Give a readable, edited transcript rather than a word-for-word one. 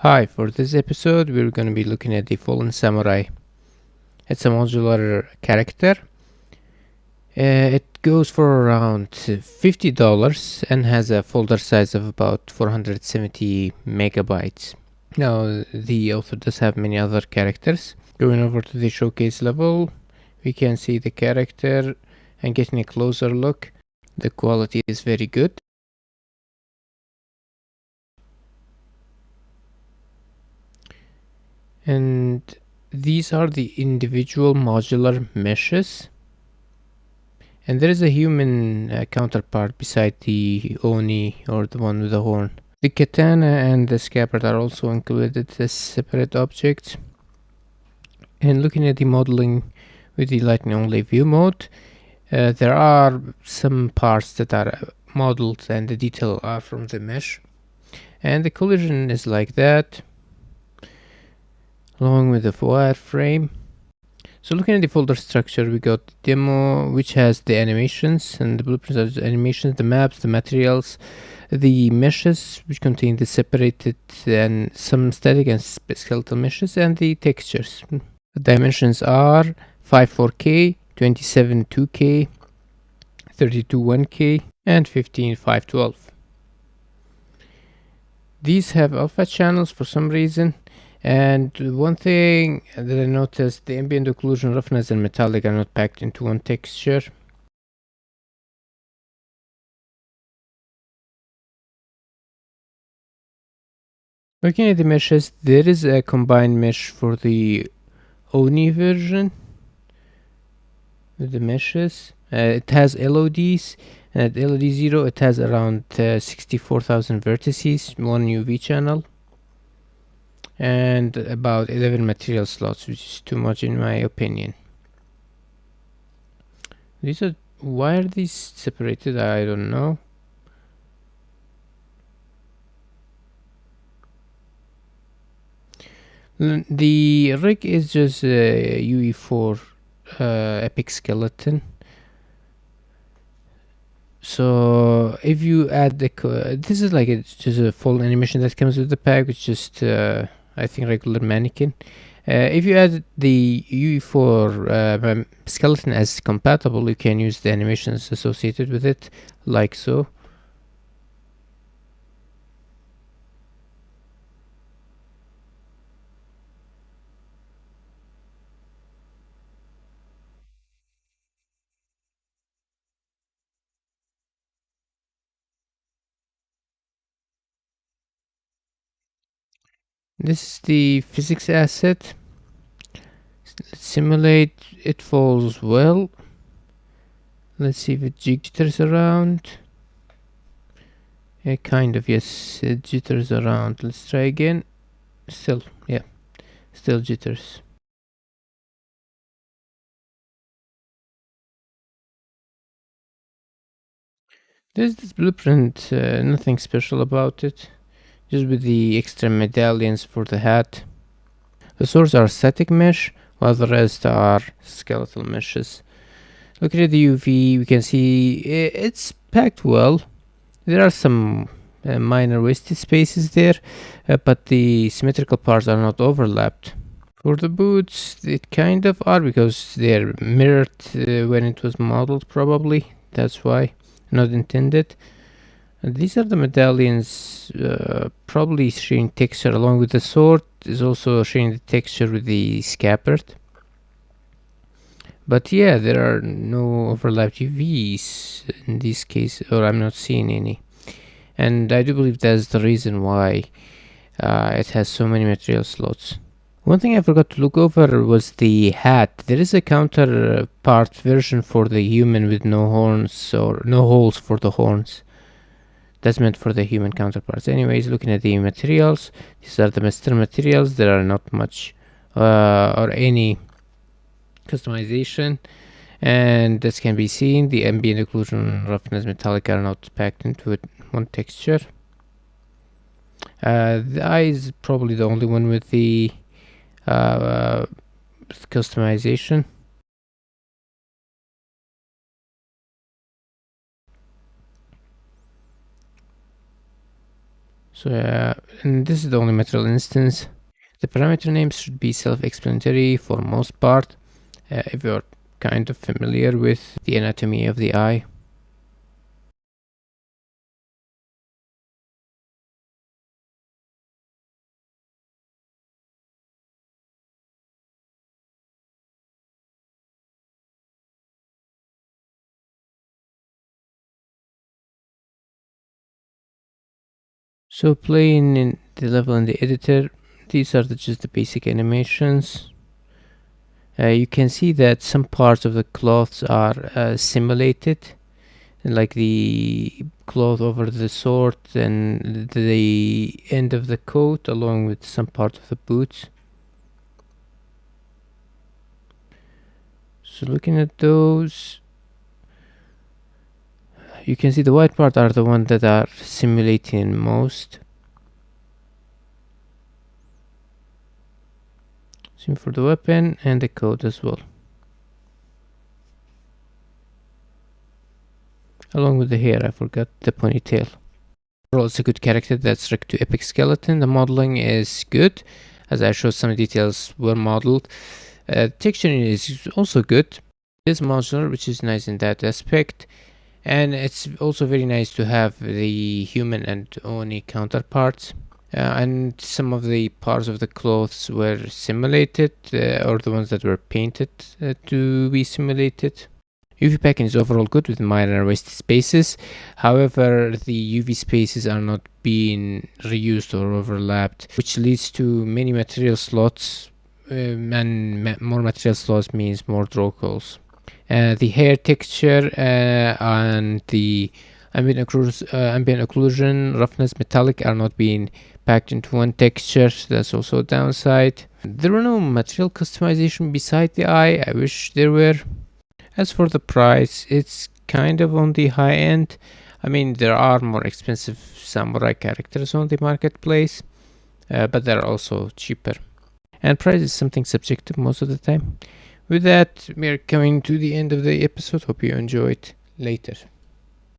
Hi, for this episode we're going to be looking at the Fallen Samurai. It's a modular character. It goes for around $50 and has a folder size of about 470 megabytes. Now, the author does have many other characters. Going over to the showcase level, we can see the character and getting a closer look. The quality is very good. And these are the individual modular meshes. And there is a human counterpart beside the Oni, or the one with the horn. The katana and the scabbard are also included as separate objects. And looking at the modeling with the lightning only view mode, there are some parts that are modeled and the detail are from the mesh. And the collision is like that, along with the wireframe. So looking at the folder structure, we got the demo, which has the animations and the blueprints of the animations, the maps, the materials, the meshes, which contain the separated and some static and skeletal meshes, and the textures. The dimensions are 54K, 27 2K, 32 1K, and 15 512. These have alpha channels for some reason. And one thing that I noticed, the ambient occlusion, roughness, and metallic are not packed into one texture. Looking at the meshes, there is a combined mesh for the Oni version with the meshes. It has LODs, and at LOD 0 it has around 64,000 vertices, one UV channel, and about 11 material slots, which is too much in my opinion. Why are these separated? I don't know. The rig is just a UE4 epic skeleton. So if you add this is like just a full animation that comes with the pack, which is just I think regular mannequin. If you add the UE4 skeleton as compatible, you can use the animations associated with it, like so. This is the physics asset. Let's simulate. It falls well. Let's see if it jitters around. Kind of, yes, it jitters around. Let's try again. Still, yeah, still jitters. There's this blueprint, nothing special about it, just with the extra medallions for the hat. The swords are static mesh, while the rest are skeletal meshes. Looking at the UV, we can see it's packed well. There are some minor wasted spaces there, but the symmetrical parts are not overlapped. For the boots, it kind of are because they're mirrored when it was modeled, probably. That's why, not intended. And these are the medallions, probably sharing texture along with the sword, is also sharing the texture with the scabbard. But yeah, there are no overlapped UVs in this case, or I'm not seeing any. And I do believe that's the reason why it has so many material slots. One thing I forgot to look over was the hat. There is a counterpart version for the human with no horns or no holes for the horns. That's meant for the human counterparts. Anyways, looking at the materials, these are the master materials. There are not much or any customization, and as can be seen, the ambient occlusion, roughness, metallic are not packed into one texture. The eye is probably the only one with the customization. So and this is the only material instance. The parameter names should be self-explanatory for most part, if you're kind of familiar with the anatomy of the eye. So playing in the level in the editor, these are just the basic animations. You can see that some parts of the cloths are simulated, like the cloth over the sword and the end of the coat, along with some part of the boots. So looking at those, you can see the white part are the ones that are simulating most. Same for the weapon and the coat as well. Along with the hair, I forgot the ponytail. Overall, it's a good character that's rigged to epic skeleton. The modeling is good, as I showed some details were modeled. Texturing is also good. It is modular, which is nice in that aspect. And it's also very nice to have the human and Oni counterparts. And some of the parts of the clothes were simulated, or the ones that were painted to be simulated. UV packing is overall good with minor wasted spaces. However, the UV spaces are not being reused or overlapped, which leads to many material slots, and more material slots means more draw calls. The hair texture and the ambient occlusion, roughness, metallic are not being packed into one texture. That's also a downside. There were no material customization beside the eye. I wish there were. As for the price, it's kind of on the high end. I mean, there are more expensive samurai characters on the marketplace, but they're also cheaper. And price is something subjective most of the time. With that, we're coming to the end of the episode. Hope you enjoyed. Later.